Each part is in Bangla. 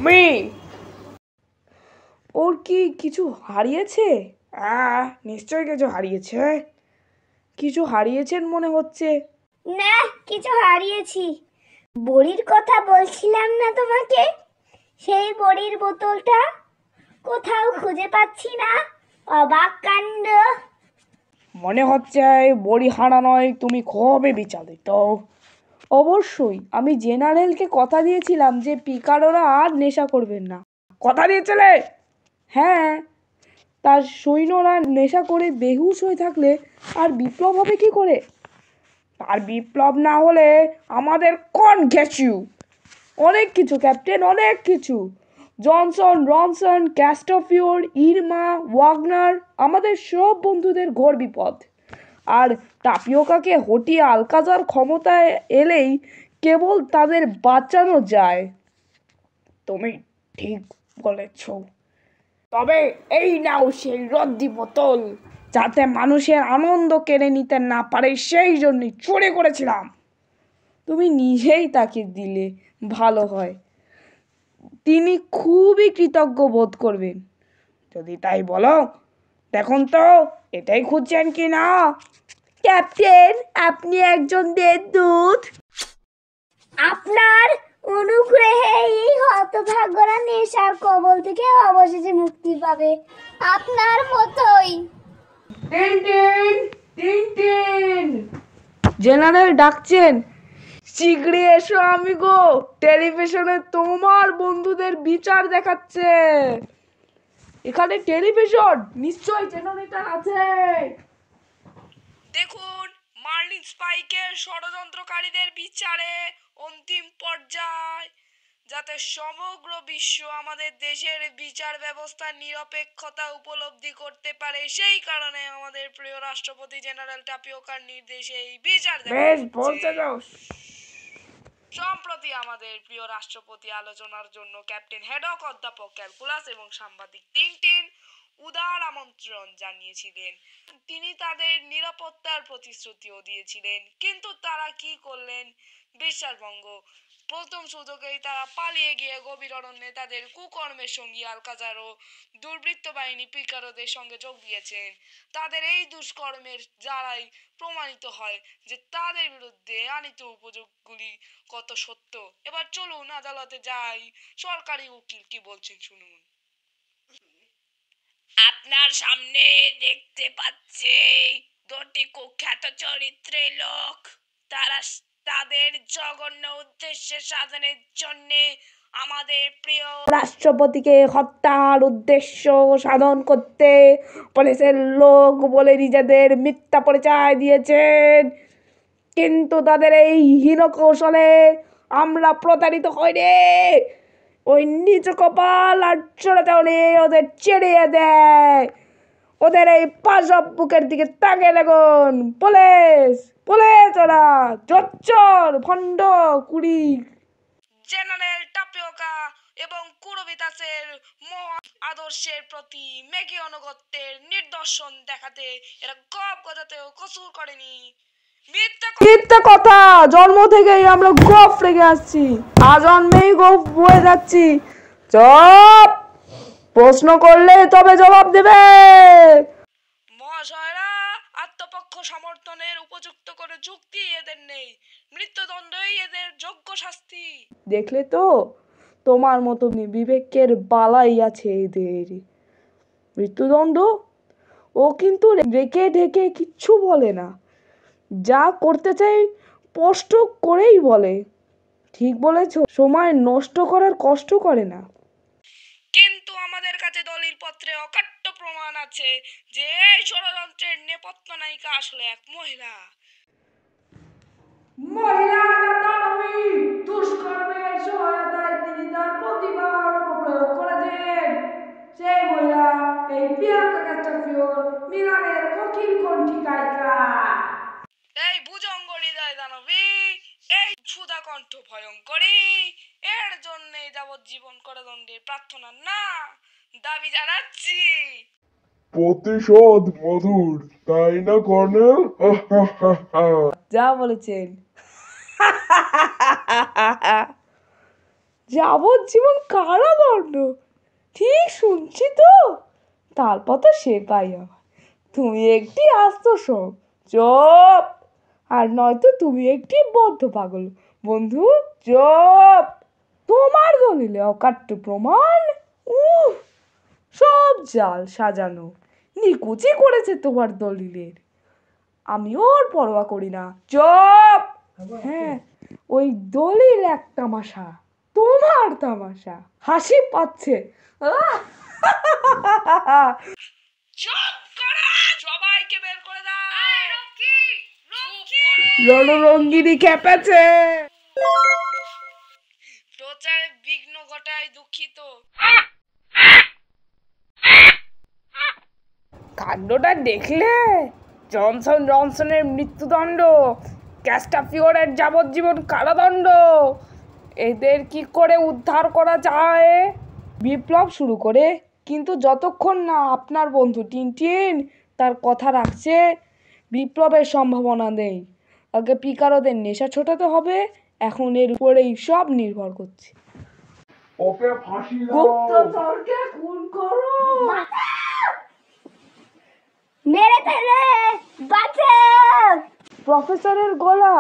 তুমি ওর কি কিছু হারিয়েছে? নিশ্চয়ই কিছু হারিয়েছে। কিছু হারিয়েছেন মনে হচ্ছে। না, কিছু হারিয়েছি। বড়ির কথা বলছিলাম না তোমাকে, সেই বড়ির বোতলটা কোথাও খুঁজে পাচ্ছি না। অবাক কাণ্ড। মনে হচ্ছে বড়ি হারানোয় তুমি খুবই বিচলিত। অবশ্যই আমি জেনারেলকে কথা দিয়েছিলাম যে পিকারোরা আর নেশা করবেন না। কথা দিয়েছিলে? হ্যাঁ, তার সৈন্যরা নেশা করে বেহুশ হয়ে থাকলে আর বিপ্লব হবে কি করে? আর বিপ্লব না হলে আমাদের কোন ঘেঁচু? অনেক কিছু ক্যাপ্টেন, অনেক কিছু। জনসন, রনসন, ক্যাস্টোফিওর, ইরমা, ওয়াগনার, আমাদের সব বন্ধুদের ঘোর বিপদ। আর টাপিওকাকে হটিয়ে আলকাজার ক্ষমতায় এলেই কেবল তাদের বাঁচানো যায়। তুমি ঠিক বলেছ। তবে এই নাও সেই রদ্দি বোতল, যাতে মানুষের আনন্দ কেড়ে নিতে না পারে, সেই জন্যই চুরি করেছিলাম। তুমি নিজেই তাকে দিলে ভালো হয়। তিনি খুবই কৃতজ্ঞ বোধ করবেন। যদি তাই বলো, দেখুন তো এটাই খুঁজছেন কি না। ক্যাপ্টেন, আপনি একজন দেবদূত। আপনার অনুগ্রহে এই হতভাগ্যরা নেশার কবল থেকে অবশেষে মুক্তি পাবে, আপনার মতোই। Tintin, Tintin. জেনারেল ডাকছেন। শীঘ্রই এসো আমিগো, টেলিভিশনে তোমার বন্ধুদের বিচার দেখাচ্ছে। এখানে টেলিভিশন, নিশ্চয়ই জেনারেটর আছে। দেখুন, মার্লিন স্পাইকের ষড়যন্ত্রকারীদের বিচারে অন্তিম পর্যায়, যাতে সমগ্র বিশ্ব আমাদের দেশের বিচার ব্যবস্থার নিরপেক্ষতা উপলব্ধি করতে পারে, সেই কারণে আমাদের প্রিয় রাষ্ট্রপতি জেনারেল টাপিওকার নির্দেশে এই বিচার সম্প্রতি আমাদের প্রিয় রাষ্ট্রপতি আলোচনার জন্য ক্যাপ্টেন হেডক, অধ্যাপক ক্যালকুলাস এবং সাংবাদিক টিনটিন উদার আমন্ত্রণ জানিয়েছিলেন। তিনি তাদের নিরাপত্তার প্রতিশ্রুতিও দিয়েছিলেন, কিন্তু তারা কি করলেন? বিশ্বাসভঙ্গ। প্রথম সুযোগেই তারা পালিয়ে গিয়ে গভীর অরণ্যে তাদের কুকর্মের সঙ্গী আলকাজার ও দুর্বৃত্ত বাহিনী পিকারোদের সঙ্গে যোগ দিয়েছেন। তাদের এই দুষ্কর্মের দ্বারাই প্রমাণিত হয় যে তাদের বিরুদ্ধে আনীত অভিযোগগুলি কত সত্য। এবার চলুন আদালতে যাই। সরকারি উকিল কি বলছেন শুনুন। আপনার সামনে দেখতে পাচ্ছি দুটি কুখ্যাত চরিত্রের লোক। তারা তাদের জঘন্য উদ্দেশ্য সাধনের জন্য আমাদের প্রিয় রাষ্ট্রপতিকে হত্যার উদ্দেশ্য সাধন করতে পুলিশের লোক বলে নিজেদের মিথ্যা পরিচয় দিয়েছেন। কিন্তু তাদের এই হীন কৌশলে আমরা প্রতারিত হইনি। ওই নিচু কপাল আর চোরাচাউনি ওদের চেড়িয়ে দেয়। ওদের এই পাশব বুকের দিকে তাকিয়ে দেখুন। পুলিশ, পুলিশ, ওরা জচ্চর, ভণ্ড, কুড়ি। জেনারেল টাপিওকা এবং কুরবিতাসের আদর্শের প্রতি মেকি অনুগত্যের নিদর্শন দেখাতে এরা গপ গজাতেও কসুর করেনি। মিথ্যা কথা। জন্ম থেকেই আমরা গপ রেখে আসছি, আজন্মেই গপ বয়ে যাচ্ছি। চুপ! প্রশ্ন করলে তবে জবাব দেবে। মহাশয়রা, আত্মপক্ষ সমর্থনের উপযুক্ত করে যুক্তি এদের নেই। মৃত্যুদণ্ডই এদের যোগ্য শাস্তি। দেখলে তো, তোমার মতো বিবেকের বালাই আছে এদের। মৃত্যুদণ্ড? ও কিন্তু রেখে ঢেকে কিচ্ছু বলে না। যা করতে চাই স্পষ্ট করেই বলে। ঠিক বলেছ, সময় নষ্ট করার কষ্ট করে না। কিন্তু আমাদের কাছে দলিল পত্রে অকাট্য প্রমাণ আছে যে এই ষড়যন্ত্রের নেপথ্য নায়িকা আসলে এক মহিলা। মহিলা নেতাকর্মী দুষ্কর্মের সহায়তায় তিনি তার প্রতিভার অপপ্রয়োগ করেছেন। সেই মহিলা এই প্রিয়াঙ্কা ক্যাস্টাফিওর, মিলানের কোকিল কণ্ঠী গায়িকা। এই ভুজঙ্গ হৃদয় দানবী, এই সুধা কণ্ঠ ভয়ঙ্করী, এর জন্য যাবজ্জীবন কারাদণ্ডের প্রার্থনা না, দাবি জানাচ্ছি। প্রতিশোধ মধুর, তাই না কর্নেল? যা বলেছেন। যাবজ্জীবন কারাদণ্ড। ঠিক শুনছি তো? তারপর তো সে পাই আমার। তুমি একটি আস্ত সব চুপ, আর নয়তো তুমি একটি বদ্ধ পাগল। বন্ধু চুপ। তোমার দলিলে অকাট্য প্রমাণ, উফ, সব জাল সাজানো, নিকুচি করেছে তোমার দলিলের। আমি ওর পরোয়া করি না। চুপ। হ্যাঁ, ওই দলিল এক তামাশা, তোমার তামাশা। হাসি পাচ্ছে। চুপ করে, সবাইকে বের করে দাও। রণরঙ্গিনী খেপেছে। প্রচারে বিঘ্ন ঘটায় দুঃখিত। কাণ্ডটা দেখলে? জনসনের মৃত্যুদণ্ড, ক্যাস্টাফিওরের যাবজ্জীবন কারাদণ্ড। এদের কি করে উদ্ধার করা যায়? বিপ্লব শুরু করে, কিন্তু যতক্ষণ না আপনার বন্ধু টিনটিন তার কথা রাখছে, বিপ্লবের সম্ভাবনা নেই। আগে পিকারোদের নেশা ছোটাতে হবে। এখন এর উপরেই সব নির্ভর করছে। ওকে ফাঁসি দাও। গুপ্তচরকে খুন করো। মেরে ফেলে, বাঁচাও। প্রফেসরের গলা।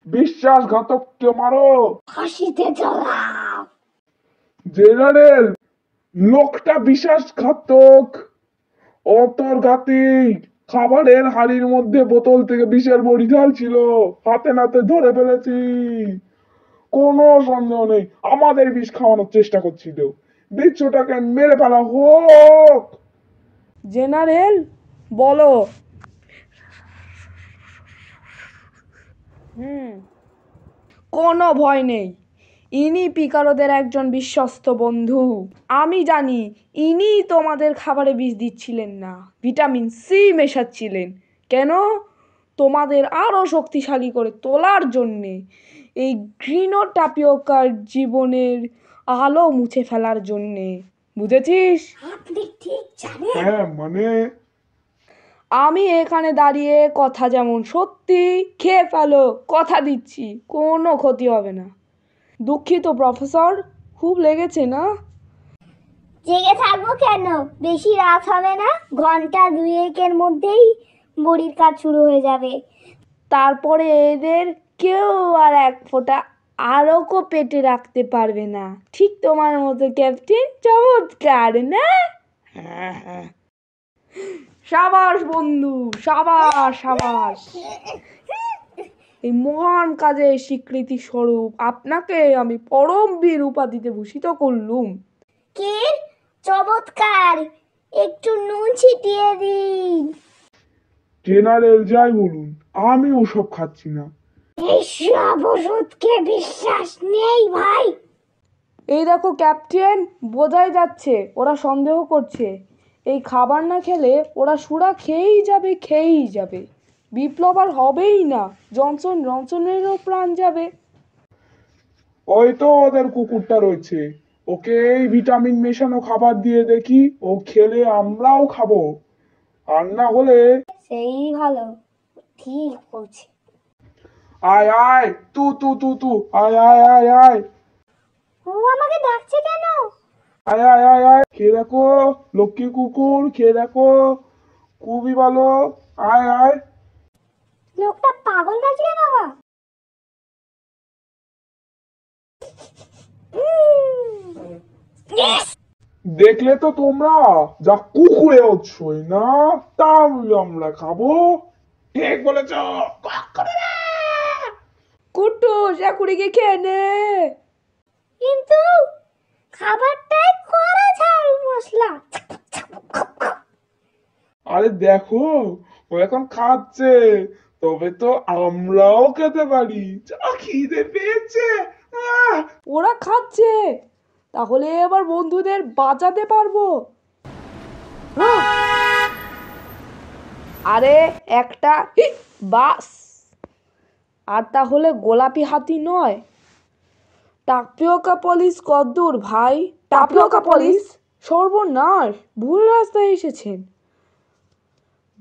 বিশ্বাসঘাতককে মারো। ফাঁসিতে ঝোলাও। জেনারেল, লোকটা বিশ্বাসঘাতক, অন্তর্ঘাতী। খাবারের হাড়ির মধ্যে বোতল থেকে বিষের বড়ি ঢালছিল, হাতে নাতে ধরে ফেলেছি। কোনো সন্দেহ নেই আমাদের বিষ খাওয়ানোর চেষ্টা করছিল। বিচ্ছুটাকে মেরে ফেলা হোক। জেনারেল বলো। কোনো ভয় নেই। ইনি পিকারোদের একজন বিশ্বস্ত বন্ধু। আমি জানি ইনি তোমাদের খাবারে বিষ দিচ্ছিলেন না, ভিটামিন সি মেশাচ্ছিলেন। কেন? তোমাদের আরো শক্তিশালী করে তোলার জন্যে, এই ঘৃণ টাপিওকার জীবনের আলো মুছে ফেলার জন্যে। বুঝেছিস? আপনি ঠিক জানেন। হ্যাঁ মানে আমি এখানে দাঁড়িয়ে কথা যেমন সত্যি, খেয়ে ফেলো, কথা দিচ্ছি কোনো ক্ষতি হবে না। দুঃখিত প্রফেসর, খুব লেগেছে না? জেগে থাকবো কেন? বেশি রাত হবে না, ঘন্টা দুয়েকের মধ্যেই বড়ির কাজ শুরু হয়ে যাবে। তারপরে এদের কেউ আর এক ফোঁটা আরও পেটে রাখতে পারবে না। ঠিক তোমার মতো ক্যাপ্টেন। চমৎকার না? হ্যাঁ হ্যাঁ, সাবাস বন্ধু, সাবাস সাবাস। এই মহান কাজের স্বীকৃতি স্বরূপ আপনাকে আমি পরমবীর উপাধিতে ভূষিত করলুম। কি চমৎকার! একটু নুন ছিটিয়ে দিন। জেনারেল যাই বলুন, আমি ওসব খাচ্ছি না। এইসব ওষুধকে বিশ্বাস নেই ভাই। এই দেখো ক্যাপ্টেন, বোঝাই যাচ্ছে ওরা সন্দেহ করছে। এই খাবার না খেলে ওরা সুরা খেয়েই যাবে, খেয়েই যাবে। বিপ্লব আর হবেই না। জনসনেরও প্রাণ যাবে। ওই তো ওদের কুকুরটা রয়েছে, ওকে এই ভিটামিন মেশানো খাবার দিয়ে দেখি, ও খেলে আমরাও খাবো। আর না হলে সেই ভালো, ঠিক বলছে। আয় আয়, তু তু তু তু, আয় আয় আয় আয় ও আমাকে ডাকছে কেন? আয় আয় আয় আয়, খেয়ে দেখো, লক্ষ্মী কুকুর, খেয়ে দেখো, খুবই ভালো। আয় আয়। লোকটা পাগল নাকি রে বাবা? দেখলে তো তোমরা, যা কুকুরে হচ্ছই না, তাহলে আমরা খাবো। ঠিক বলেছ। কুট্টুস, এখুড়িকে খেয়ে নে। কিন্তু খাবারটায় কড়া ঝাল মশলা। আরে দেখো, ও এখন খাচ্ছে, তবে তো আমরাও খেতে পারি। যা খিদে পেয়েছে। আহ! ওরা খাচ্ছে, তাহলে এবার বন্ধুদের বাঁচাতে পারবো। আরে একটা বাস, আর তাহলে গোলাপি হাতি নয়। টাপিওকা পুলিশ কদ্দূর ভাই? টাপিওকা পুলিশ? সর্বনাশ, ভুল রাস্তায় এসেছেন।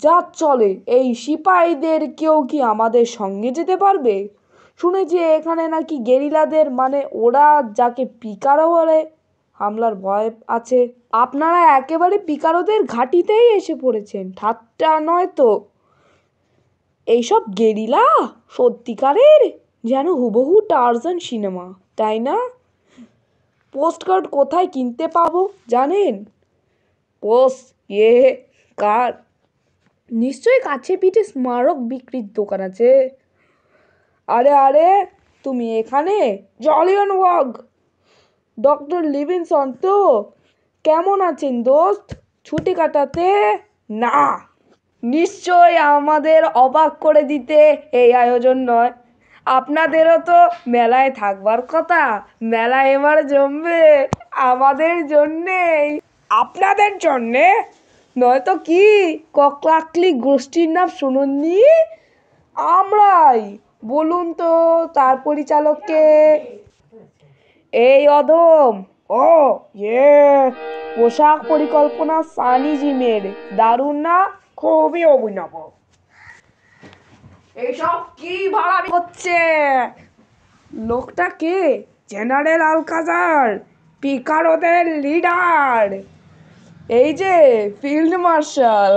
যা চলে, এই সিপাহীদের কেউ কি আমাদের সঙ্গে যেতে পারবে? শুনেছি এখানে নাকি গেরিলাদের মানে ওরা যাকে পিকারো বলে হামলার ভয় আছে। আপনারা একেবারে পিকারোদের ঘাঁটিতেই এসে পড়েছেন, ঠাট্টা নয় তো। এইসব গেরিলা সত্যিকারের, যেন হুবহু টারজান সিনেমা, তাই না? পোস্ট কার্ড কোথায় কিনতে পাবো জানেন? পোস্ট কার্ড নিশ্চয়ই কাছে পিঠে স্মারক বিক্রির দোকান আছে। আরে আরে, তুমি এখানে? জলিয়ান ওয়াগ ডক্টর লিভিনসন তো? কেমন আছেন দোস্ত? ছুটি কাটাতে? না, নিশ্চয় আমাদের অবাক করে দিতে এই আয়োজন নয়। আপনাদেরও তো মেলায় থাকবার কথা। মেলা এবার জমবে আমাদের জন্যেই। আপনাদের জন্যে নয়তো কি? ককলাকলি গোষ্ঠীর নাম শুনুননি? আমরাই। বলুন তো তার পরিচালককে। এই অদম। ও পোশাক পরিকল্পনা সানি জিমের। দারুণ না? খুবই অভিনব। এইসব কি ভাড়া হচ্ছে? লোকটা কে? General আলকাজার, পিকারোদের leader. এই যে ফিল্ড মার্শাল।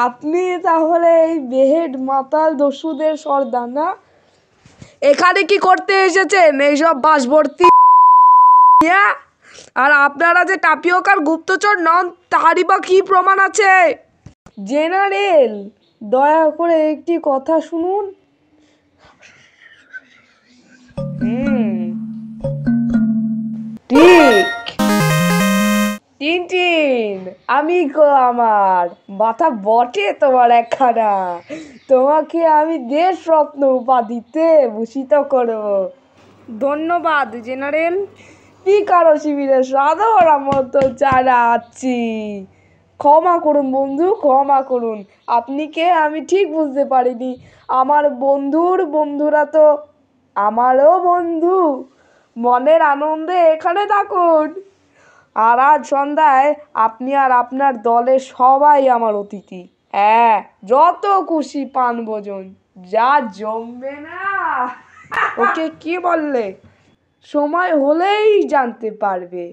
আপনি তাহলে এই বেহেড মাতাল দস্যুদের সর্দার না? এখানে কি করতে এসেছেন এইসব বাসভর্তি? আর আপনারা যে টাপিওকার গুপ্তচর নন তারই বা কি প্রমাণ আছে? জেনারেল, দয়া করে একটি কথা শুনুন। ঠিক। টিনটিন, আমি গো আমার মাথা বটে তোমার একখানা। তোমাকে আমি দেশরত্ন উপাধিতে ভূষিত করব। ধন্যবাদ জেনারেল। পিকারো শিবিরের সাদর আমন্ত্রণ জানাচ্ছি। ক্ষমা করুন বন্ধু, ক্ষমা করুন। আপনি কে আমি ঠিক বুঝতে পারিনি। আমার বন্ধুর বন্ধুরা তো আমারও বন্ধু। মনের আনন্দে এখানে থাকুন। আর আজ সন্ধ্যায় আপনি আর আপনার দলের সবাই আমার অতিথি। হ্যাঁ, যত খুশি পান ভোজন, যা জমবে না। ওকে কি বললে? সময় হলেই জানতে পারবে।